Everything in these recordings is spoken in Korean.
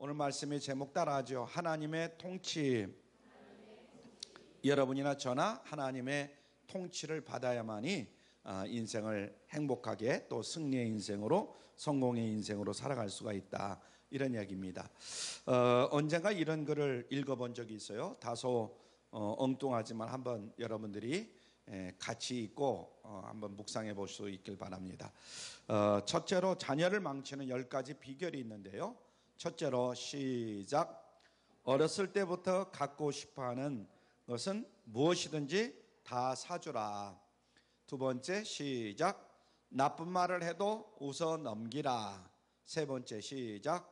오늘 말씀의 제목 따라하죠. 하나님의 통치. 여러분이나 저나 하나님의 통치를 받아야만이 인생을 행복하게 또 승리의 인생으로 성공의 인생으로 살아갈 수가 있다, 이런 이야기입니다. 언젠가 이런 글을 읽어본 적이 있어요. 다소 엉뚱하지만 한번 여러분들이 같이 읽고 한번 묵상해 볼 수 있길 바랍니다. 첫째로 자녀를 망치는 10가지 비결이 있는데요. 첫째로 시작. 어렸을 때부터 갖고 싶어하는 것은 무엇이든지 다 사주라. 두 번째 시작. 나쁜 말을 해도 웃어 넘기라. 세 번째 시작.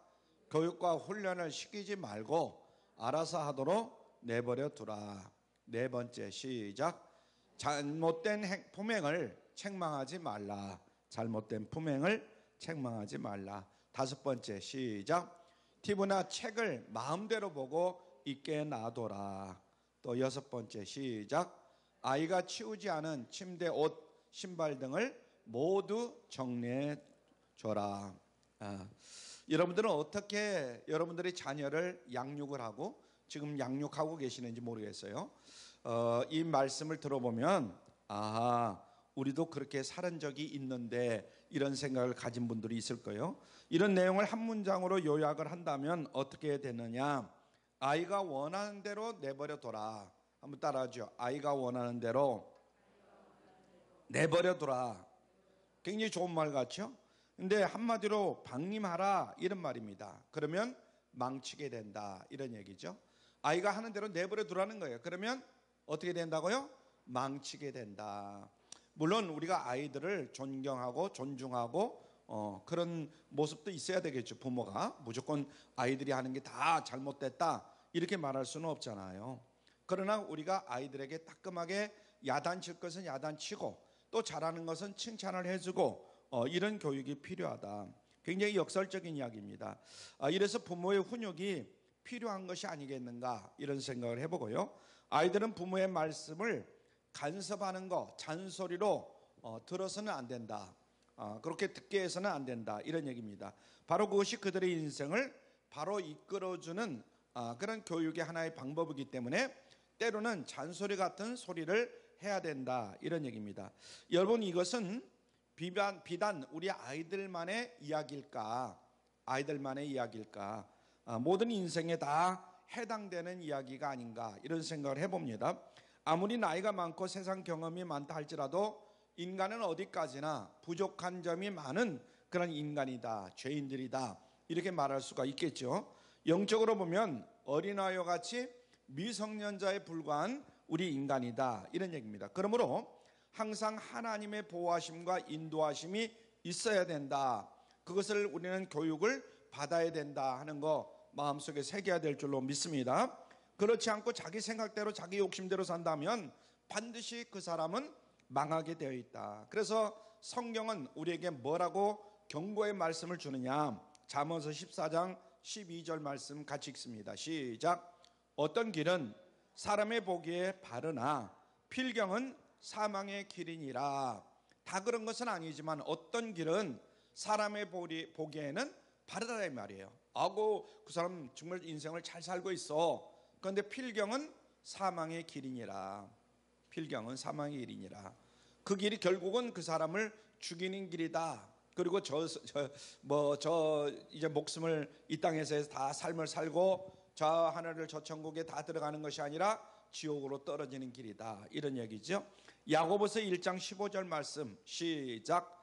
교육과 훈련을 시키지 말고 알아서 하도록 내버려 두라. 네 번째 시작. 잘못된 품행을 책망하지 말라. 잘못된 품행을 책망하지 말라. 다섯 번째 시작. TV나 책을 마음대로 보고 있게 놔둬라. 또 여섯 번째 시작. 아이가 치우지 않은 침대, 옷, 신발 등을 모두 정리해 줘라. 여러분들은 어떻게 여러분들의 자녀를 양육을 하고 지금 양육하고 계시는지 모르겠어요. 이 말씀을 들어보면 우리도 그렇게 살은 적이 있는데, 이런 생각을 가진 분들이 있을 거예요. 이런 내용을 한 문장으로 요약을 한다면 어떻게 되느냐. 아이가 원하는 대로 내버려 둬라. 한번 따라하죠. 아이가 원하는 대로 내버려 둬라. 굉장히 좋은 말 같죠? 근데 한마디로 방임하라, 이런 말입니다. 그러면 망치게 된다, 이런 얘기죠. 아이가 하는 대로 내버려 두라는 거예요. 그러면 어떻게 된다고요? 망치게 된다. 물론 우리가 아이들을 존경하고 존중하고 그런 모습도 있어야 되겠죠. 부모가 무조건 아이들이 하는 게 다 잘못됐다 이렇게 말할 수는 없잖아요. 그러나 우리가 아이들에게 따끔하게 야단칠 것은 야단치고 또 잘하는 것은 칭찬을 해주고 이런 교육이 필요하다. 굉장히 역설적인 이야기입니다. 이래서 부모의 훈육이 필요한 것이 아니겠는가, 이런 생각을 해보고요. 아이들은 부모의 말씀을 간섭하는 거, 잔소리로 들어서는 안 된다. 그렇게 듣게 해서는 안 된다, 이런 얘기입니다. 바로 그것이 그들의 인생을 바로 이끌어주는 그런 교육의 하나의 방법이기 때문에 때로는 잔소리 같은 소리를 해야 된다, 이런 얘기입니다. 여러분, 이것은 비단 우리 아이들만의 이야기일까? 아이들만의 이야기일까? 모든 인생에 다 해당되는 이야기가 아닌가, 이런 생각을 해봅니다. 아무리 나이가 많고 세상 경험이 많다 할지라도 인간은 어디까지나 부족한 점이 많은 그런 인간이다, 죄인들이다, 이렇게 말할 수가 있겠죠. 영적으로 보면 어린아이와 같이 미성년자에 불과한 우리 인간이다, 이런 얘기입니다. 그러므로 항상 하나님의 보호하심과 인도하심이 있어야 된다. 그것을 우리는 교육을 받아야 된다 하는 거 마음속에 새겨야 될 줄로 믿습니다. 그렇지 않고 자기 생각대로 자기 욕심대로 산다면 반드시 그 사람은 망하게 되어 있다. 그래서 성경은 우리에게 뭐라고 경고의 말씀을 주느냐. 잠언서 14장 12절 말씀 같이 읽습니다. 시작. 어떤 길은 사람의 보기에 바르나 필경은 사망의 길이니라. 다 그런 것은 아니지만 어떤 길은 사람의 보기에는 바르다, 이 말이에요. 그 사람 정말 인생을 잘 살고 있어. 그런데 필경은 사망의 길이니라. 필경은 사망의 길이니라. 그 길이 결국은 그 사람을 죽이는 길이다. 그리고 이제 목숨을 이 땅에서 다 삶을 살고 저 하늘을 저 천국에 다 들어가는 것이 아니라 지옥으로 떨어지는 길이다, 이런 얘기죠. 야고보서 1장 15절 말씀 시작.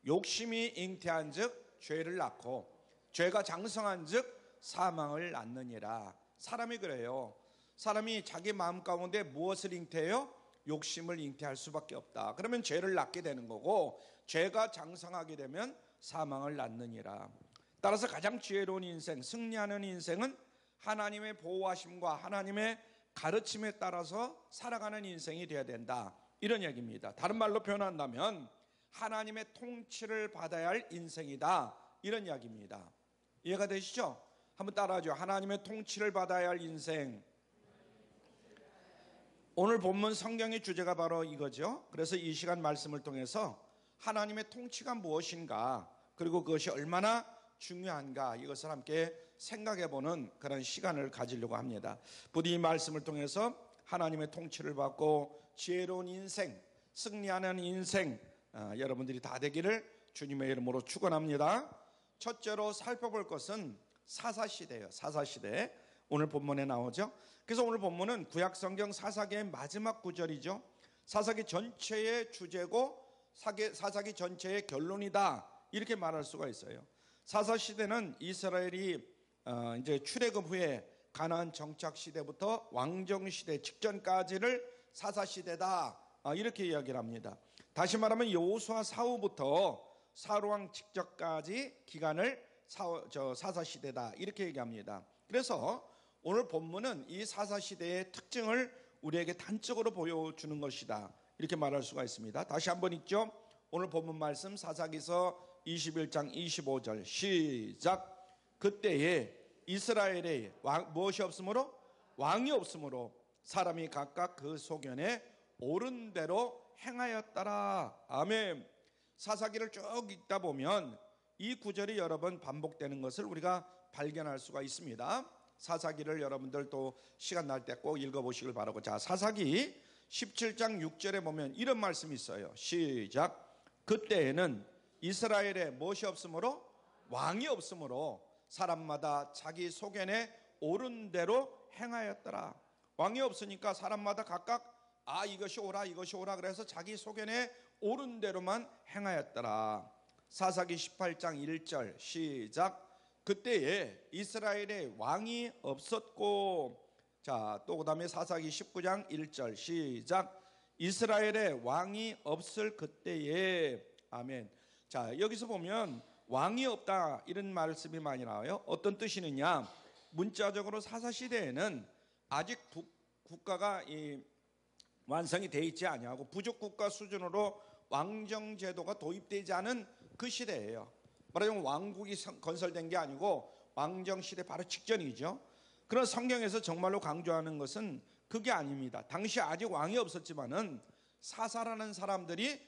욕심이 잉태한 즉 죄를 낳고 죄가 장성한 즉 사망을 낳느니라. 사람이 그래요. 사람이 자기 마음 가운데 무엇을 잉태해요? 욕심을 잉태할 수밖에 없다. 그러면 죄를 낳게 되는 거고, 죄가 장성하게 되면 사망을 낳느니라. 따라서 가장 지혜로운 인생, 승리하는 인생은 하나님의 보호하심과 하나님의 가르침에 따라서 살아가는 인생이 되어야 된다, 이런 얘기입니다. 다른 말로 표현한다면 하나님의 통치를 받아야 할 인생이다, 이런 이야기입니다. 이해가 되시죠? 한번 따라하죠. 하나님의 통치를 받아야 할 인생. 오늘 본문 성경의 주제가 바로 이거죠. 그래서 이 시간 말씀을 통해서 하나님의 통치가 무엇인가, 그리고 그것이 얼마나 중요한가, 이것을 함께 생각해보는 그런 시간을 가지려고 합니다. 부디 이 말씀을 통해서 하나님의 통치를 받고 지혜로운 인생, 승리하는 인생, 여러분들이 다 되기를 주님의 이름으로 축원합니다. 첫째로 살펴볼 것은 사사시대예요. 사사시대. 오늘 본문에 나오죠. 그래서 오늘 본문은 구약성경 사사기의 마지막 구절이죠. 사사기 전체의 주제고 사사기 전체의 결론이다, 이렇게 말할 수가 있어요. 사사시대는 이스라엘이 이제 출애굽 후에 가나안 정착 시대부터 왕정 시대 직전까지를 사사시대다, 이렇게 이야기를 합니다. 다시 말하면 여호수아 사후부터 사로왕 직전까지 기간을 사사시대다, 이렇게 얘기합니다. 그래서 오늘 본문은 이 사사시대의 특징을 우리에게 단적으로 보여주는 것이다, 이렇게 말할 수가 있습니다. 다시 한번 읽죠. 오늘 본문 말씀 사사기서 21장 25절 시작. 그때에 이스라엘에 무엇이 없으므로? 왕이 없으므로 사람이 각각 그 소견에 옳은 대로 행하였더라. 아멘. 사사기를 쭉 읽다 보면 이 구절이 여러 번 반복되는 것을 우리가 발견할 수가 있습니다. 사사기를 여러분들 또 시간 날 때 꼭 읽어보시길 바라고. 자, 사사기 17장 6절에 보면 이런 말씀이 있어요. 시작. 그때에는 이스라엘에 무엇이 없으므로? 왕이 없으므로 사람마다 자기 소견에 옳은 대로 행하였더라. 왕이 없으니까 사람마다 각각 이것이 옳아 이것이 옳아 그래서 자기 소견에 옳은 대로만 행하였더라. 사사기 18장 1절 시작. 그때에 이스라엘에 왕이 없었고, 자, 또 그 다음에 사사기 19장 1절 시작. 이스라엘에 왕이 없을 그때에. 아멘. 자, 여기서 보면 왕이 없다, 이런 말씀이 많이 나와요. 어떤 뜻이느냐? 문자적으로 사사시대에는 아직 국가가 완성이 되어 있지 아니하고 부족국가 수준으로 왕정제도가 도입되지 않은 그 시대예요. 말하자면 왕국이 건설된 게 아니고 왕정시대 바로 직전이죠. 그런 성경에서 정말로 강조하는 것은 그게 아닙니다. 당시 아직 왕이 없었지만은 사사라는 사람들이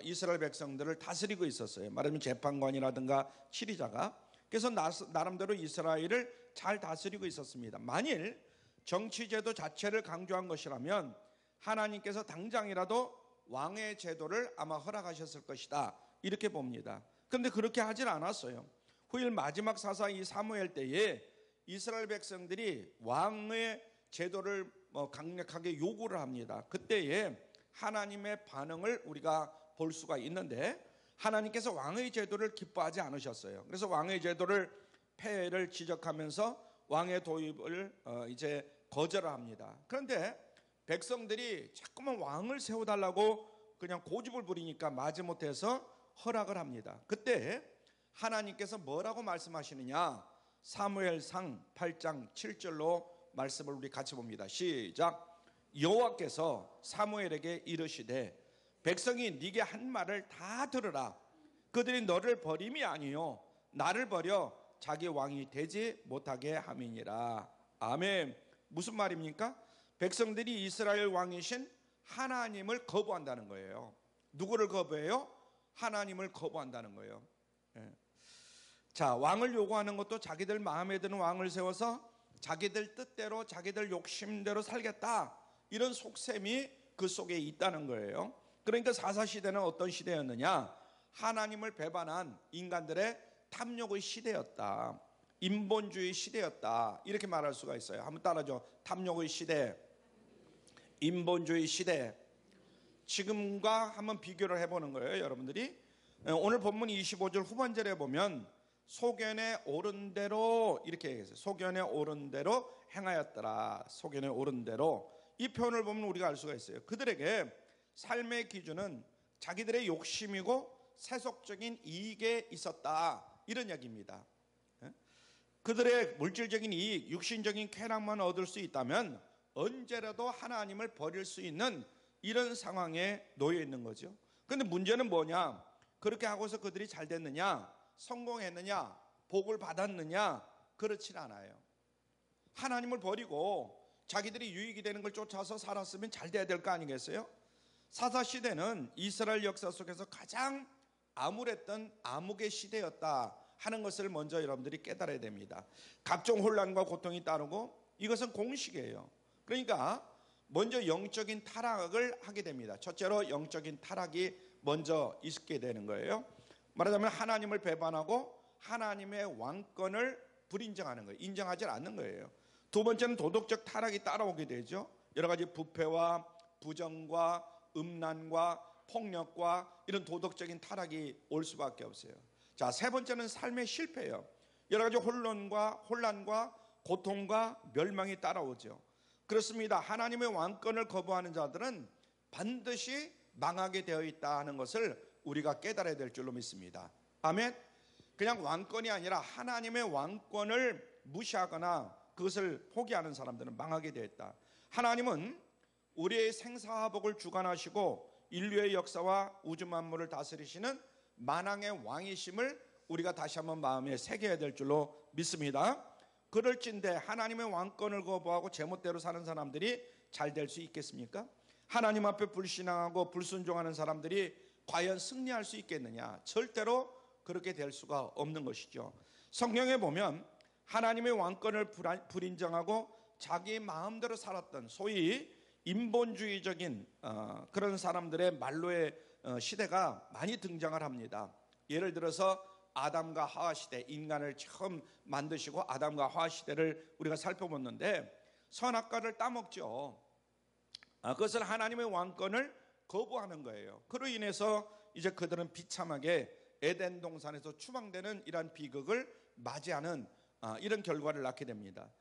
이스라엘 백성들을 다스리고 있었어요. 말하자면 재판관이라든가 치리자가. 그래서 나름대로 이스라엘을 잘 다스리고 있었습니다. 만일 정치제도 자체를 강조한 것이라면 하나님께서 당장이라도 왕의 제도를 아마 허락하셨을 것이다, 이렇게 봅니다. 그런데 그렇게 하질 않았어요. 후일 마지막 사사 이 사무엘 때에 이스라엘 백성들이 왕의 제도를 강력하게 요구를 합니다. 그때에 하나님의 반응을 우리가 볼 수가 있는데, 하나님께서 왕의 제도를 기뻐하지 않으셨어요. 그래서 왕의 제도를 폐해를 지적하면서 왕의 도입을 이제 거절을 합니다. 그런데 백성들이 자꾸만 왕을 세워달라고 그냥 고집을 부리니까 마지못해서 허락을 합니다. 그때 하나님께서 뭐라고 말씀하시느냐? 사무엘상 8장 7절로 말씀을 우리 같이 봅니다. 시작. 여호와께서 사무엘에게 이르시되 백성이 네게 한 말을 다 들으라. 그들이 너를 버림이 아니요 나를 버려 자기 왕이 되지 못하게 함이니라. 아멘. 무슨 말입니까? 백성들이 이스라엘 왕이신 하나님을 거부한다는 거예요. 누구를 거부해요? 하나님을 거부한다는 거예요. 자, 왕을 요구하는 것도 자기들 마음에 드는 왕을 세워서 자기들 뜻대로 자기들 욕심대로 살겠다, 이런 속셈이 그 속에 있다는 거예요. 그러니까 사사시대는 어떤 시대였느냐? 하나님을 배반한 인간들의 탐욕의 시대였다. 인본주의 시대였다, 이렇게 말할 수가 있어요. 한번 따라줘. 탐욕의 시대, 인본주의 시대. 지금과 한번 비교를 해보는 거예요, 여러분들이. 오늘 본문 25절 후반절에 보면 소견에 오른 대로, 이렇게 얘기했어요. 소견에 오른 대로 행하였더라. 소견에 오른 대로. 이 표현을 보면 우리가 알 수가 있어요. 그들에게 삶의 기준은 자기들의 욕심이고 세속적인 이익에 있었다, 이런 이야기입니다. 그들의 물질적인 이익, 육신적인 쾌락만 얻을 수 있다면 언제라도 하나님을 버릴 수 있는 이런 상황에 놓여 있는 거죠. 그런데 문제는 뭐냐? 그렇게 하고서 그들이 잘 됐느냐? 성공했느냐? 복을 받았느냐? 그렇지는 않아요. 하나님을 버리고 자기들이 유익이 되는 걸 쫓아서 살았으면 잘 돼야 될 거 아니겠어요? 사사시대는 이스라엘 역사 속에서 가장 암울했던 암흑의 시대였다, 하는 것을 먼저 여러분들이 깨달아야 됩니다. 각종 혼란과 고통이 따르고 이것은 공식이에요. 그러니까 먼저 영적인 타락을 하게 됩니다. 첫째로 영적인 타락이 먼저 있게 되는 거예요. 말하자면 하나님을 배반하고 하나님의 왕권을 불인정하는 거예요. 인정하지 않는 거예요. 두 번째는 도덕적 타락이 따라오게 되죠. 여러 가지 부패와 부정과 음란과 폭력과 이런 도덕적인 타락이 올 수밖에 없어요. 자, 세 번째는 삶의 실패예요. 여러 가지 혼란과 고통과 멸망이 따라오죠. 그렇습니다. 하나님의 왕권을 거부하는 자들은 반드시 망하게 되어 있다 하는 것을 우리가 깨달아야 될 줄로 믿습니다. 아멘. 그냥 왕권이 아니라 하나님의 왕권을 무시하거나 그것을 포기하는 사람들은 망하게 되어 있다. 하나님은 우리의 생사화복을 주관하시고 인류의 역사와 우주 만물을 다스리시는 만왕의 왕이심을 우리가 다시 한번 마음에 새겨야 될 줄로 믿습니다. 그럴진데 하나님의 왕권을 거부하고 제멋대로 사는 사람들이 잘 될 수 있겠습니까? 하나님 앞에 불신앙하고 불순종하는 사람들이 과연 승리할 수 있겠느냐? 절대로 그렇게 될 수가 없는 것이죠. 성경에 보면 하나님의 왕권을 불인정하고 자기 마음대로 살았던 소위 인본주의적인 그런 사람들의 말로의 시대가 많이 등장을 합니다. 예를 들어서 아담과 하와 시대, 인간을 처음 만드시고 아담과 하와 시대를 우리가 살펴봤는데 선악과를 따먹죠. 그것을 하나님의 왕권을 거부하는 거예요. 그로 인해서 이제 그들은 비참하게 에덴 동산에서 추방되는 이러한 비극을 맞이하는 이런 결과를 낳게 됩니다.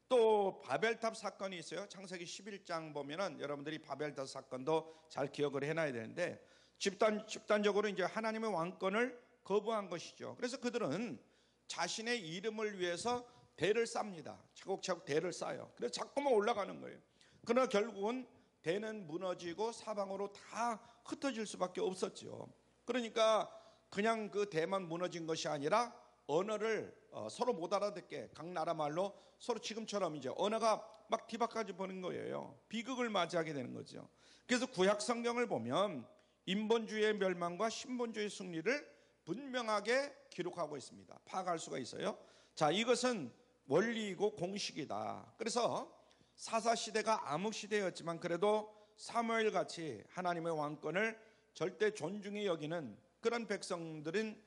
또 바벨탑 사건이 있어요. 창세기 11장 보면은 여러분들이 바벨탑 사건도 잘 기억을 해놔야 되는데 집단적으로 이제 하나님의 왕권을 거부한 것이죠. 그래서 그들은 자신의 이름을 위해서 대를 쌉니다. 차곡차곡 대를 쌓아요. 그래서 자꾸만 올라가는 거예요. 그러나 결국은 대는 무너지고 사방으로 다 흩어질 수밖에 없었죠. 그러니까 그냥 그 대만 무너진 것이 아니라 언어를 서로 못 알아듣게 각 나라 말로 서로 지금처럼 이제 언어가 막 뒤바까지 보는 거예요. 비극을 맞이하게 되는 거죠. 그래서 구약 성경을 보면 인본주의의 멸망과 신본주의의 승리를 분명하게 기록하고 있습니다. 파악할 수가 있어요. 자, 이것은 원리이고 공식이다. 그래서 사사시대가 암흑시대였지만 그래도 사무엘 같이 하나님의 왕권을 절대 존중히 여기는 그런 백성들은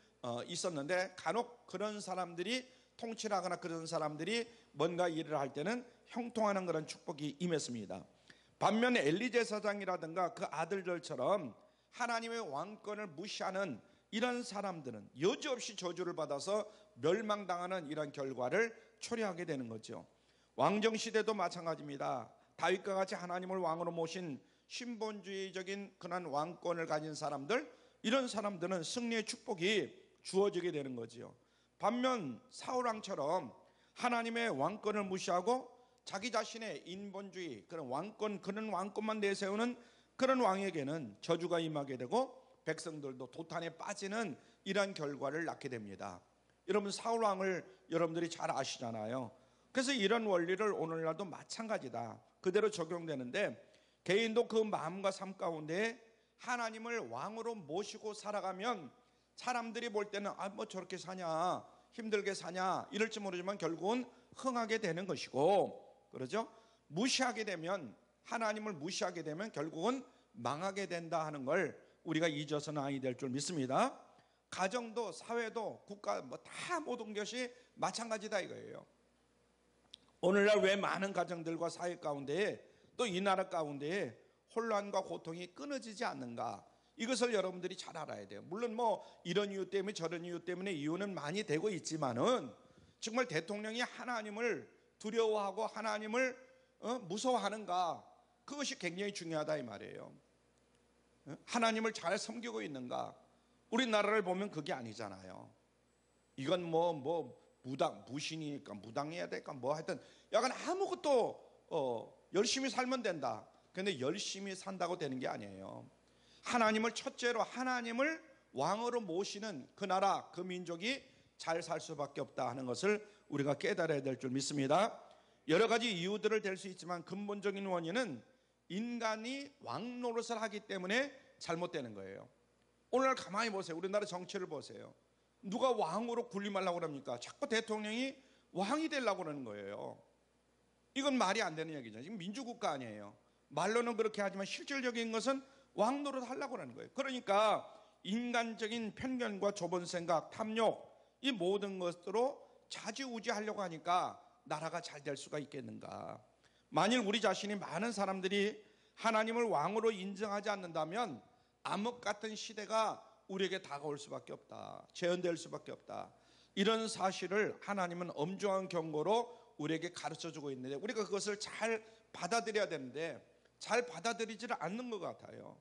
있었는데 간혹 그런 사람들이 통치를 하거나 그런 사람들이 뭔가 일을 할 때는 형통하는 그런 축복이 임했습니다. 반면에 엘리 제사장이라든가 그 아들들처럼 하나님의 왕권을 무시하는 이런 사람들은 여지없이 저주를 받아서 멸망당하는 이런 결과를 초래하게 되는 거죠. 왕정시대도 마찬가지입니다. 다윗과 같이 하나님을 왕으로 모신 신본주의적인 그런 왕권을 가진 사람들, 이런 사람들은 승리의 축복이 주어지게 되는 거지요. 반면 사울왕처럼 하나님의 왕권을 무시하고 자기 자신의 인본주의 그런 왕권만 내세우는 그런 왕에게는 저주가 임하게 되고 백성들도 도탄에 빠지는 이러한 결과를 낳게 됩니다. 여러분 사울왕을 여러분들이 잘 아시잖아요. 그래서 이런 원리를 오늘날도 마찬가지다. 그대로 적용되는데 개인도 그 마음과 삶 가운데 하나님을 왕으로 모시고 살아가면 사람들이 볼 때는 뭐 저렇게 사냐, 힘들게 사냐 이럴지 모르지만 결국은 흥하게 되는 것이고, 그러죠? 하나님을 무시하게 되면 결국은 망하게 된다 하는 걸 우리가 잊어서는 아니 될 줄 믿습니다. 가정도 사회도 국가 다 모든 것이 마찬가지다 이거예요. 오늘날 왜 많은 가정들과 사회 가운데에 또 이 나라 가운데에 혼란과 고통이 끊어지지 않는가, 이것을 여러분들이 잘 알아야 돼요. 물론 이런 이유 때문에 저런 이유 때문에 이유는 많이 되고 있지만은 정말 대통령이 하나님을 두려워하고 하나님을 무서워하는가, 그것이 굉장히 중요하다 이 말이에요. 하나님을 잘 섬기고 있는가. 우리나라를 보면 그게 아니잖아요. 이건 무신이니까 무당해야 될까 하여튼 약간 아무것도 열심히 살면 된다. 그런데 열심히 산다고 되는 게 아니에요. 하나님을 첫째로 하나님을 왕으로 모시는 그 나라 그 민족이 잘 살 수밖에 없다 하는 것을 우리가 깨달아야 될 줄 믿습니다. 여러 가지 이유들을 댈 수 있지만 근본적인 원인은 인간이 왕 노릇을 하기 때문에 잘못되는 거예요. 오늘 가만히 보세요. 우리나라 정치를 보세요. 누가 왕으로 군림하려고 그럽니까? 자꾸 대통령이 왕이 되려고 그러는 거예요. 이건 말이 안 되는 얘기죠. 지금 민주국가 아니에요. 말로는 그렇게 하지만 실질적인 것은 왕 노릇 하려고 하는 거예요. 그러니까 인간적인 편견과 좁은 생각, 탐욕, 이 모든 것으로 좌지우지하려고 하니까 나라가 잘 될 수가 있겠는가? 만일 우리 자신이, 많은 사람들이 하나님을 왕으로 인정하지 않는다면 암흑 같은 시대가 우리에게 다가올 수밖에 없다. 재현될 수밖에 없다. 이런 사실을 하나님은 엄중한 경고로 우리에게 가르쳐주고 있는데, 우리가 그것을 잘 받아들여야 되는데 잘 받아들이지를 않는 것 같아요.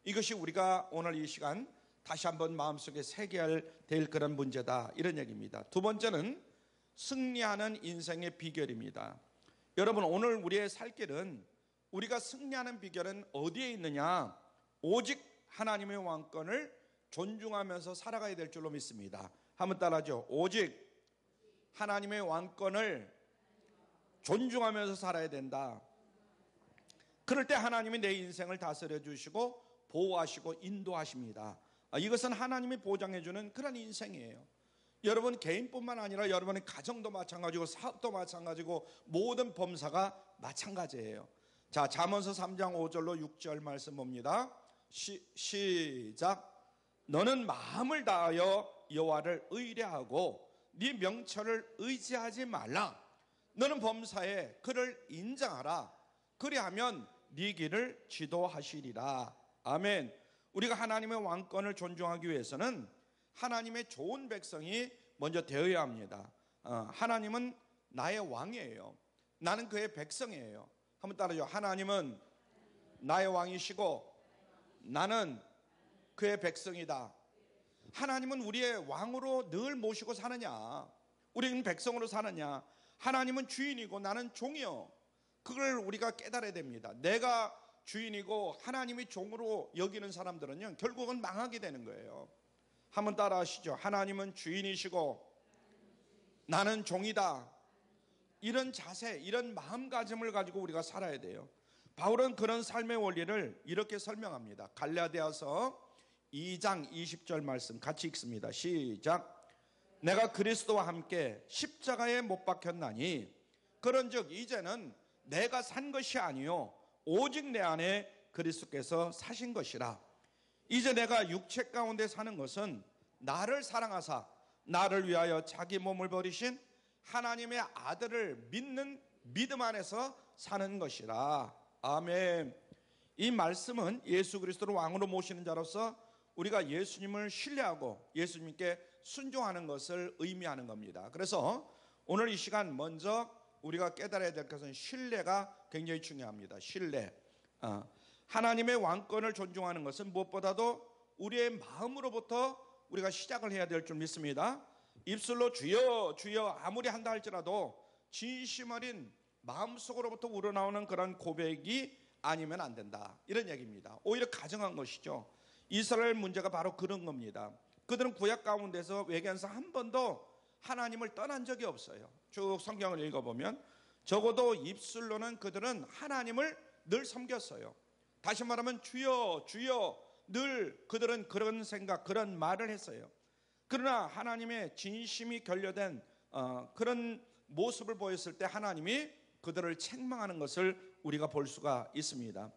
이것이 우리가 오늘 이 시간 다시 한번 마음속에 새겨야 될 그런 문제다, 이런 얘기입니다. 두 번째는 승리하는 인생의 비결입니다. 여러분, 오늘 우리의 살 길은, 우리가 승리하는 비결은 어디에 있느냐? 오직 하나님의 왕권을 존중하면서 살아가야 될 줄로 믿습니다. 한번 따라하죠. 오직 하나님의 왕권을 존중하면서 살아야 된다. 그럴 때 하나님이 내 인생을 다스려 주시고 보호하시고 인도하십니다. 이것은 하나님이 보장해 주는 그런 인생이에요. 여러분 개인뿐만 아니라 여러분의 가정도 마찬가지고 사업도 마찬가지고 모든 범사가 마찬가지예요. 자, 잠언서 3장 5절로 6절 말씀 봅니다. 시작. 너는 마음을 다하여 여호와를 의뢰하고 네 명철을 의지하지 말라. 너는 범사에 그를 인정하라. 그리하면 네 길을 지도하시리라. 아멘. 우리가 하나님의 왕권을 존중하기 위해서는 하나님의 좋은 백성이 먼저 되어야 합니다. 하나님은 나의 왕이에요. 나는 그의 백성이에요. 한번 따라하죠. 하나님은 나의 왕이시고 나는 그의 백성이다. 하나님은 우리의 왕으로 늘 모시고 사느냐? 우리는 백성으로 사느냐? 하나님은 주인이고 나는 종이요. 그걸 우리가 깨달아야 됩니다. 내가 주인이고 하나님이 종으로 여기는 사람들은요, 결국은 망하게 되는 거예요. 한번 따라 하시죠. 하나님은 주인이시고 나는 종이다. 이런 자세, 이런 마음가짐을 가지고 우리가 살아야 돼요. 바울은 그런 삶의 원리를 이렇게 설명합니다. 갈라디아서 2장 20절 말씀 같이 읽습니다. 시작. 내가 그리스도와 함께 십자가에 못 박혔나니 그런즉 이제는 내가 산 것이 아니요 오직 내 안에 그리스도께서 사신 것이라. 이제 내가 육체 가운데 사는 것은 나를 사랑하사 나를 위하여 자기 몸을 버리신 하나님의 아들을 믿는 믿음 안에서 사는 것이라. 아멘. 이 말씀은 예수 그리스도를 왕으로 모시는 자로서 우리가 예수님을 신뢰하고 예수님께 순종하는 것을 의미하는 겁니다. 그래서 오늘 이 시간 먼저 우리가 깨달아야 될 것은 신뢰가 굉장히 중요합니다. 신뢰. 하나님의 왕권을 존중하는 것은 무엇보다도 우리의 마음으로부터 우리가 시작을 해야 될 줄 믿습니다. 입술로 주여 주여 아무리 한다 할지라도 진심 어린 마음속으로부터 우러나오는 그런 고백이 아니면 안 된다, 이런 얘기입니다. 오히려 가정한 것이죠. 이스라엘 문제가 바로 그런 겁니다. 그들은 구약 가운데서 외계에서 한 번도 하나님을 떠난 적이 없어요. 쭉 성경을 읽어보면 적어도 입술로는 그들은 하나님을 늘 섬겼어요. 다시 말하면 주여 주여 늘 그들은 그런 생각, 그런 말을 했어요. 그러나 하나님의 진심이 결여된 그런 모습을 보였을 때 하나님이 그들을 책망하는 것을 우리가 볼 수가 있습니다.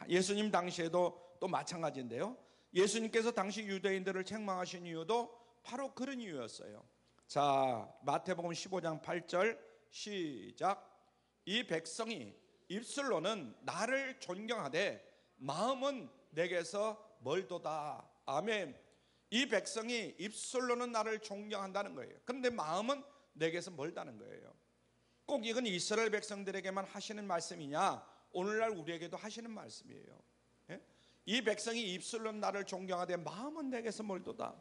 예수님 당시에도 또 마찬가지인데요. 예수님께서 당시 유대인들을 책망하신 이유도 바로 그런 이유였어요. 자, 마태복음 15장 8절 시작. 이 백성이 입술로는 나를 존경하되 마음은 내게서 멀도다. 아멘. 이 백성이 입술로는 나를 존경한다는 거예요. 그런데 마음은 내게서 멀다는 거예요. 꼭 이건 이스라엘 백성들에게만 하시는 말씀이냐? 오늘날 우리에게도 하시는 말씀이에요. 예? 이 백성이 입술로는 나를 존경하되 마음은 내게서 멀도다.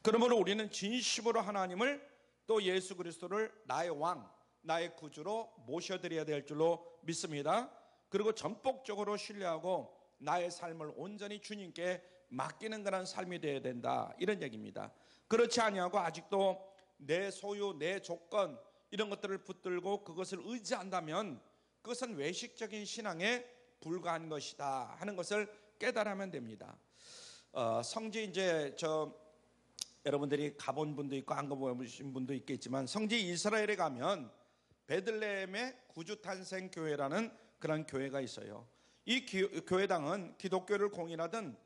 그러므로 우리는 진심으로 하나님을 또 예수 그리스도를 나의 왕, 나의 구주로 모셔드려야 될 줄로 믿습니다. 그리고 전폭적으로 신뢰하고 나의 삶을 온전히 주님께 맡기는 그런 삶이 되어야 된다, 이런 얘기입니다. 그렇지 아니하고 아직도 내 소유, 내 조건 이런 것들을 붙들고 그것을 의지한다면 그것은 외식적인 신앙에 불과한 것이다 하는 것을 깨달으면 됩니다. 성지 이제 여러분들이 가본 분도 있고 안 가보신 분도 있겠지만 성지 이스라엘에 가면 베들레헴의 구주탄생 교회라는 그런 교회가 있어요. 이 교회당은 기독교를 공인하던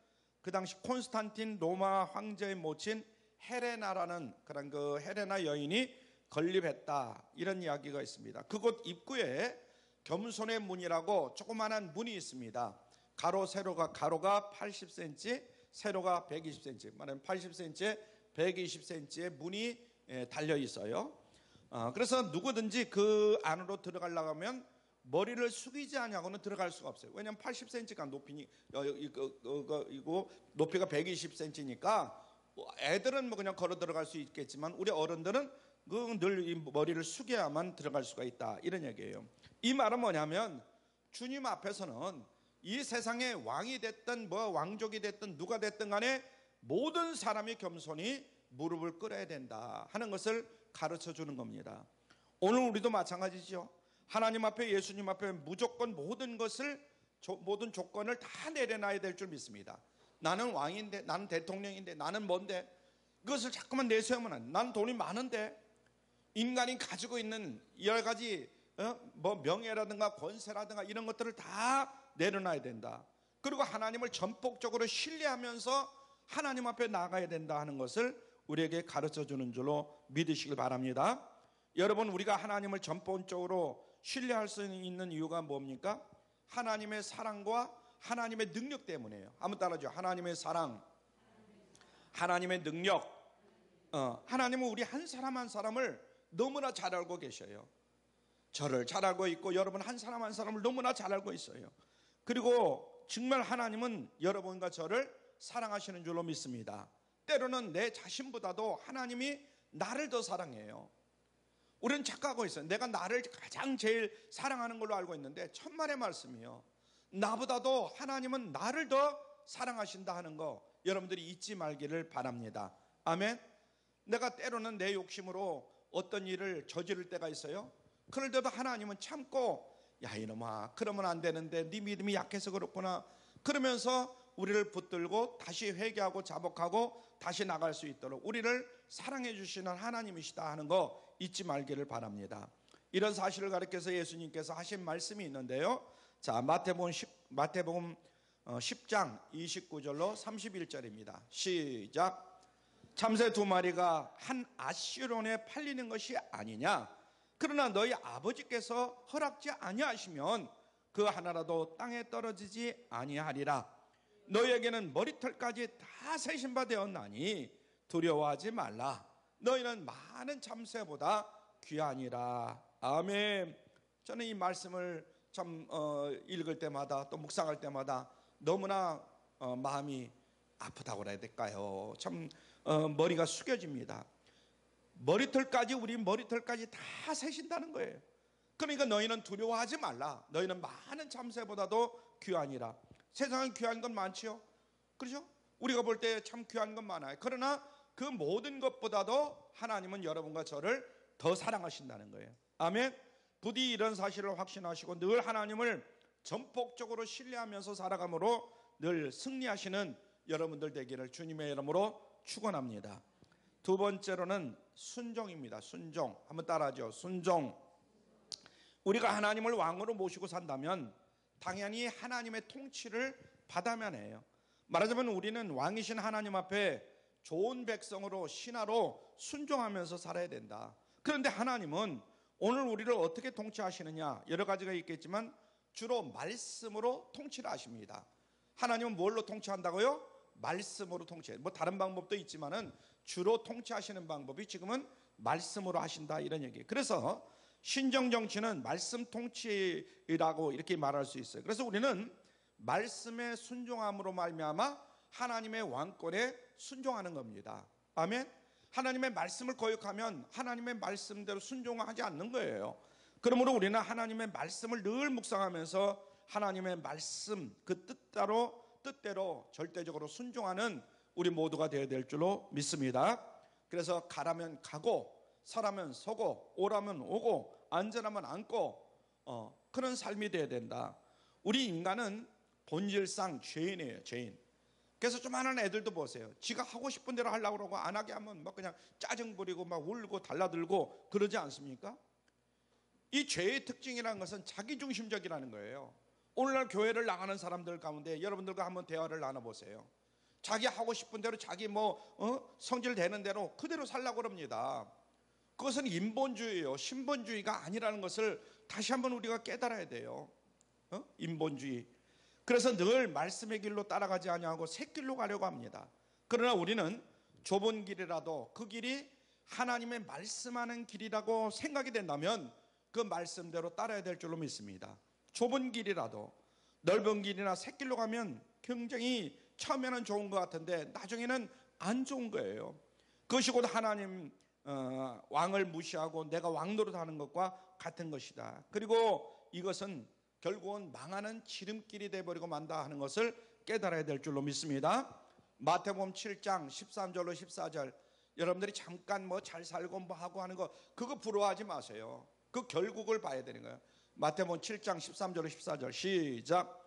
그 당시 콘스탄틴 로마 황제의 모친 헬레나라는 그런 그 헬레나 여인이 건립했다, 이런 이야기가 있습니다. 그곳 입구에 겸손의 문이라고 조그마한 문이 있습니다. 가로가 80cm, 세로가 120cm, 말하면 80cm에 120cm의 문이 달려 있어요. 그래서 누구든지 그 안으로 들어가려고 하면 머리를 숙이지 않냐고는 들어갈 수가 없어요. 왜냐하면 80cm가 높이가 120cm니까 애들은 뭐 그냥 걸어 들어갈 수 있겠지만 우리 어른들은 늘 이 머리를 숙여야만 들어갈 수가 있다, 이런 얘기예요. 이 말은 뭐냐면 주님 앞에서는 이 세상의 왕이 됐든 뭐 왕족이 됐든 누가 됐든 간에 모든 사람이 겸손히 무릎을 꿇어야 된다 하는 것을 가르쳐 주는 겁니다. 오늘 우리도 마찬가지죠. 하나님 앞에, 예수님 앞에 무조건 모든 조건을 다 내려놔야 될 줄 믿습니다. 나는 왕인데, 나는 대통령인데, 나는 뭔데, 그것을 자꾸만 내세우면 안 돼. 나는 돈이 많은데, 인간이 가지고 있는 여러 가지 뭐 명예라든가 권세라든가 이런 것들을 다 내려놔야 된다. 그리고 하나님을 전폭적으로 신뢰하면서 하나님 앞에 나가야 된다 하는 것을 우리에게 가르쳐 주는 줄로 믿으시길 바랍니다. 여러분, 우리가 하나님을 전폭적으로 신뢰할 수 있는 이유가 뭡니까? 하나님의 사랑과 하나님의 능력 때문이에요. 한번 따라하죠. 하나님의 사랑, 하나님의 능력. 하나님은 우리 한 사람 한 사람을 너무나 잘 알고 계셔요. 저를 잘 알고 있고 여러분 한 사람 한 사람을 너무나 잘 알고 있어요. 그리고 정말 하나님은 여러분과 저를 사랑하시는 줄로 믿습니다. 때로는 내 자신보다도 하나님이 나를 더 사랑해요. 우리는 착각하고 있어요. 내가 나를 가장 제일 사랑하는 걸로 알고 있는데 천만의 말씀이요. 나보다도 하나님은 나를 더 사랑하신다 하는 거 여러분들이 잊지 말기를 바랍니다. 아멘. 내가 때로는 내 욕심으로 어떤 일을 저지를 때가 있어요. 그럴 때도 하나님은 참고, 야 이놈아 그러면 안 되는데 네 믿음이 약해서 그렇구나, 그러면서 우리를 붙들고 다시 회개하고 자복하고 다시 나갈 수 있도록 우리를 사랑해 주시는 하나님이시다 하는 거 잊지 말기를 바랍니다. 이런 사실을 가르쳐서 예수님께서 하신 말씀이 있는데요. 자, 마태복음 10장 29절로 31절입니다. 시작. 참새 2마리가 한 아시론에 팔리는 것이 아니냐? 그러나 너희 아버지께서 허락지 아니하시면 그 하나라도 땅에 떨어지지 아니하리라. 너희에게는 머리털까지 다 세신 바 되었나니 두려워하지 말라. 너희는 많은 참새보다 귀하니라. 아멘. 저는 이 말씀을 참 읽을 때마다 또 묵상할 때마다 너무나 마음이 아프다고 그래야 될까요? 참 머리가 숙여집니다. 머리털까지, 우리 머리털까지 다 세신다는 거예요. 그러니까 너희는 두려워하지 말라. 너희는 많은 참새보다도 귀하니라. 세상에 귀한 건 많지요. 그렇죠? 우리가 볼 때 참 귀한 건 많아요. 그러나 그 모든 것보다도 하나님은 여러분과 저를 더 사랑하신다는 거예요. 아멘. 부디 이런 사실을 확신하시고 늘 하나님을 전폭적으로 신뢰하면서 살아감으로 늘 승리하시는 여러분들 되기를 주님의 이름으로 축원합니다. 두 번째로는 순종입니다. 순종. 한번 따라하죠. 순종. 우리가 하나님을 왕으로 모시고 산다면 당연히 하나님의 통치를 받아야만 해요. 말하자면 우리는 왕이신 하나님 앞에 좋은 백성으로, 신하로 순종하면서 살아야 된다. 그런데 하나님은 오늘 우리를 어떻게 통치하시느냐, 여러 가지가 있겠지만 주로 말씀으로 통치를 하십니다. 하나님은 뭘로 통치한다고요? 말씀으로 통치해요. 뭐 다른 방법도 있지만은 주로 통치하시는 방법이 지금은 말씀으로 하신다, 이런 얘기예요. 그래서 신정 정치는 말씀 통치라고 이렇게 말할 수 있어요. 그래서 우리는 말씀에 순종함으로 말미암아 하나님의 왕권에 순종하는 겁니다. 아멘. 하나님의 말씀을 거역하면 하나님의 말씀대로 순종하지 않는 거예요. 그러므로 우리는 하나님의 말씀을 늘 묵상하면서 하나님의 말씀 그 뜻대로 절대적으로 순종하는 우리 모두가 되어야 될 줄로 믿습니다. 그래서 가라면 가고, 서라면 서고, 오라면 오고, 앉으라면 앉고, 그런 삶이 되어야 된다. 우리 인간은 본질상 죄인이에요. 죄인. 그래서 조만한 애들도 보세요. 지가 하고 싶은 대로 하려고 그러고 안 하게 하면 막 그냥 짜증 부리고 막 울고 달라들고 그러지 않습니까? 이 죄의 특징이라는 것은 자기중심적이라는 거예요. 오늘날 교회를 나가는 사람들 가운데 여러분들과 한번 대화를 나눠보세요. 자기 하고 싶은 대로 자기 성질 되는 대로 그대로 살려고 합니다. 그것은 인본주의예요. 신본주의가 아니라는 것을 다시 한번 우리가 깨달아야 돼요. 인본주의. 그래서 늘 말씀의 길로 따라가지 아니하고 새 길로 가려고 합니다. 그러나 우리는 좁은 길이라도 그 길이 하나님의 말씀하는 길이라고 생각이 된다면 그 말씀대로 따라야 될 줄로 믿습니다. 좁은 길이라도 넓은 길이나 새 길로 가면 굉장히 처음에는 좋은 것 같은데 나중에는 안 좋은 거예요. 그것이 곧 하나님 왕을 무시하고 내가 왕 노릇하는 것과 같은 것이다. 그리고 이것은 결국은 망하는 지름길이 되어버리고 만다 하는 것을 깨달아야 될 줄로 믿습니다. 마태복음 7장 13절로 14절 여러분들이 잠깐 잘 살고 하고 하는 거 그거 부러워하지 마세요. 그 결국을 봐야 되는 거예요. 마태복음 7장 13절로 14절 시작.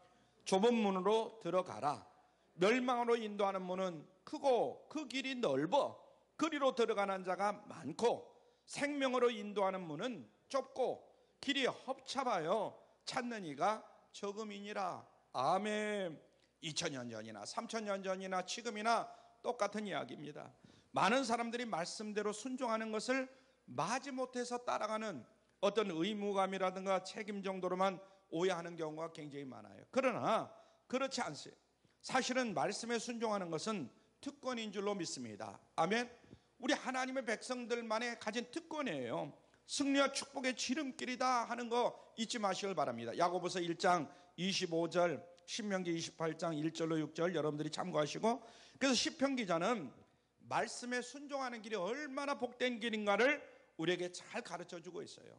좁은 문으로 들어가라. 멸망으로 인도하는 문은 크고 그 길이 넓어 그리로 들어가는 자가 많고 생명으로 인도하는 문은 좁고 길이 험잡아요 찾는 이가 적음이니라. 아멘. 2000년 전이나 3000년 전이나 지금이나 똑같은 이야기입니다. 많은 사람들이 말씀대로 순종하는 것을 마지못해서 따라가는 어떤 의무감이라든가 책임 정도로만 오해하는 경우가 굉장히 많아요. 그러나 그렇지 않습니다. 사실은 말씀에 순종하는 것은 특권인 줄로 믿습니다. 아멘. 우리 하나님의 백성들만의 가진 특권이에요. 승리와 축복의 지름길이다 하는 거 잊지 마시길 바랍니다. 야고보서 1장 25절, 신명기 28장 1절로 6절 여러분들이 참고하시고, 그래서 시편 기자는 말씀에 순종하는 길이 얼마나 복된 길인가를 우리에게 잘 가르쳐주고 있어요.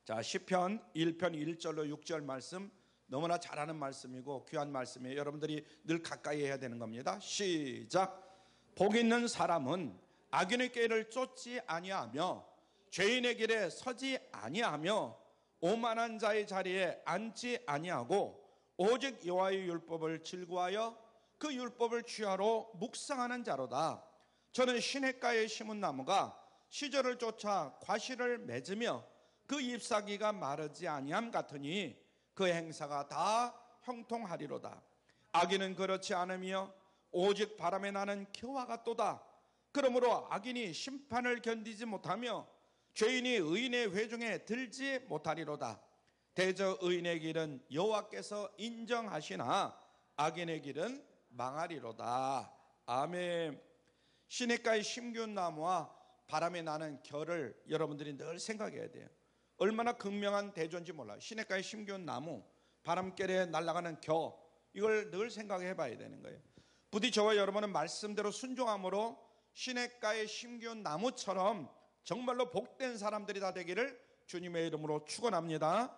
자, 시편 1편 1절로 6절 말씀 너무나 잘하는 말씀이고 귀한 말씀이에요. 여러분들이 늘 가까이 해야 되는 겁니다. 시작. 복 있는 사람은 악인의 길을 쫓지 아니하며 죄인의 길에 서지 아니하며 오만한 자의 자리에 앉지 아니하고 오직 여호와의 율법을 즐거워하여 그 율법을 취하로 묵상하는 자로다. 저는 시냇가에 심은 나무가 시절을 쫓아 과실을 맺으며 그 잎사귀가 마르지 아니함 같으니 그 행사가 다 형통하리로다. 악인은 그렇지 않으며 오직 바람에 나는 겨와 같도다. 그러므로 악인이 심판을 견디지 못하며 죄인이 의인의 회중에 들지 못하리로다. 대저 의인의 길은 여호와께서 인정하시나 악인의 길은 망하리로다. 아멘. 시냇가에 심기운 나무와 바람에 나는 겨를 여러분들이 늘 생각해야 돼요. 얼마나 극명한 대조인지 몰라요. 시냇가에 심기운 나무, 바람결에 날아가는 겨, 이걸 늘 생각해 봐야 되는 거예요. 부디 저와 여러분은 말씀대로 순종함으로 시냇가에 심기운 나무처럼 정말로 복된 사람들이 다 되기를 주님의 이름으로 축원합니다.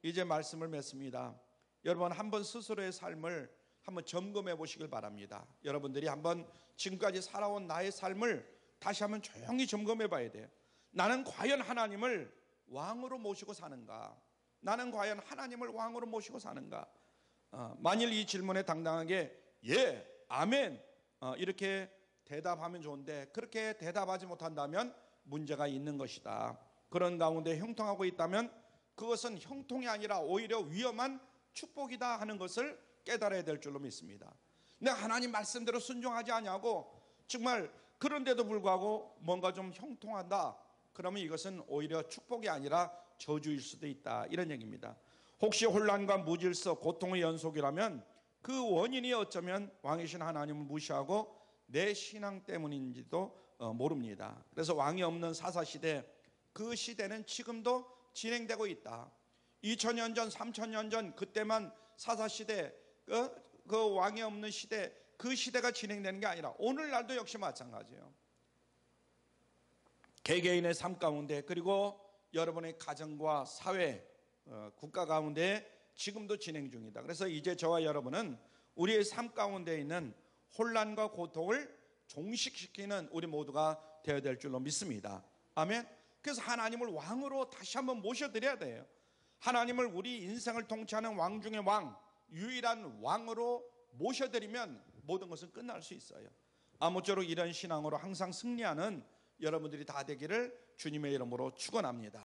이제 말씀을 맺습니다. 여러분 한번 스스로의 삶을 한번 점검해 보시길 바랍니다. 여러분들이 한번 지금까지 살아온 나의 삶을 다시 한번 조용히 점검해 봐야 돼요. 나는 과연 하나님을 왕으로 모시고 사는가? 나는 과연 하나님을 왕으로 모시고 사는가? 만일 이 질문에 당당하게 예, 아멘 이렇게 대답하면 좋은데 그렇게 대답하지 못한다면 문제가 있는 것이다. 그런 가운데 형통하고 있다면 그것은 형통이 아니라 오히려 위험한 축복이다 하는 것을 깨달아야 될 줄로 믿습니다. 내가 하나님 말씀대로 순종하지 않냐고 정말 그런데도 불구하고 뭔가 좀 형통한다, 그러면 이것은 오히려 축복이 아니라 저주일 수도 있다, 이런 얘기입니다. 혹시 혼란과 무질서, 고통의 연속이라면 그 원인이 어쩌면 왕이신 하나님을 무시하고 내 신앙 때문인지도 모릅니다. 그래서 왕이 없는 사사시대, 그 시대는 지금도 진행되고 있다. 2000년 전, 3000년 전 그때만 사사시대, 그 왕이 없는 시대, 그 시대가 진행되는 게 아니라 오늘날도 역시 마찬가지예요. 개개인의 삶 가운데 그리고 여러분의 가정과 사회, 국가 가운데 지금도 진행 중이다. 그래서 이제 저와 여러분은 우리의 삶 가운데 있는 혼란과 고통을 종식시키는 우리 모두가 되어야 될 줄로 믿습니다. 아멘. 그래서 하나님을 왕으로 다시 한번 모셔드려야 돼요. 하나님을 우리 인생을 통치하는 왕 중의 왕, 유일한 왕으로 모셔드리면 모든 것은 끝날 수 있어요. 아무쪼록 이런 신앙으로 항상 승리하는 여러분들이 다 되기를 주님의 이름으로 축원합니다.